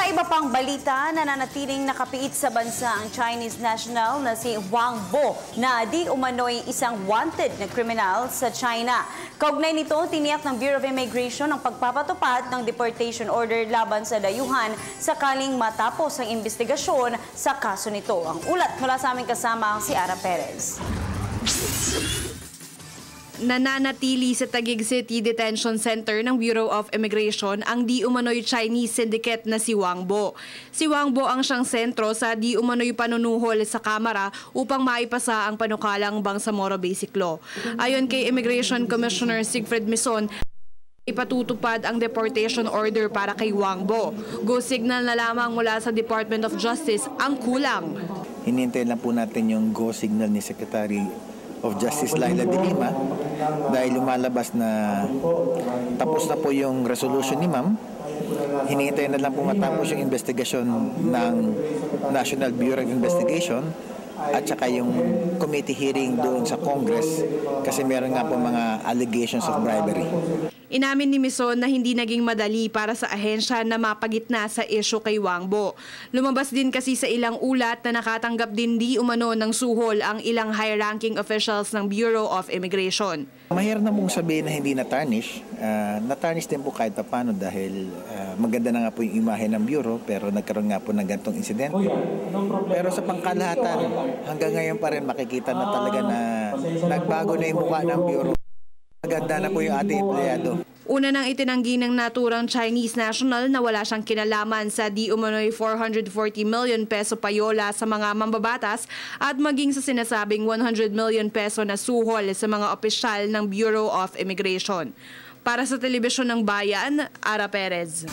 Sa iba pang balita, nananatiling nakapiit sa bansa ang Chinese national na si Wang Bo na di umano'y isang wanted na kriminal sa China. Kaugnay nito, tiniyak ng Bureau of Immigration ang pagpapatupad ng deportation order laban sa dayuhan sakaling matapos ang investigasyon sa kaso nito. Ang ulat mula sa aming kasama si Ara Perez. Nananatili sa Taguig City Detention Center ng Bureau of Immigration ang di umano'y Chinese syndicate na si Wang Bo. Si Wang Bo ang siyang sentro sa di umano'y panunuhol sa Kamara upang maipasa ang panukalang Bangsamoro Basic Law. Ayon kay Immigration Commissioner Siegfried Mison, ipatutupad ang deportation order para kay Wang Bo. Go signal na lamang mula sa Department of Justice ang kulang. Hinintay lang po natin yung go signal ni Secretary of Justice Laila de Lima dahil lumalabas na tapos na po yung resolution ni ma'am. Hinihintay na lang po matapos yung investigasyon ng National Bureau of Investigation at saka yung committee hearing doon sa Congress kasi meron nga po mga allegations of bribery. Inamin ni Mison na hindi naging madali para sa ahensya na mapagitna sa issue kay Wang Bo. Lumabas din kasi sa ilang ulat na nakatanggap din di umano ng suhol ang ilang high-ranking officials ng Bureau of Immigration. Mahirap na mong sabihin na hindi na-tarnish. Na-tarnish din po kahit paano dahil maganda na nga po yung imahe ng Bureau pero nagkaroon nga po ng ganitong insidente. Pero sa pangkalahatan, hanggang ngayon pa rin makikita na talaga na nagbago na yung mukha ng Bureau. Maganda na po yung ating empleyado. Una nang itinanggi ng naturang Chinese national na wala siyang kinalaman sa di umano'y 440 million peso payola sa mga mambabatas at maging sa sinasabing 100 million peso na suhol sa mga opisyal ng Bureau of Immigration. Para sa Telebisyon ng Bayan, Ara Perez.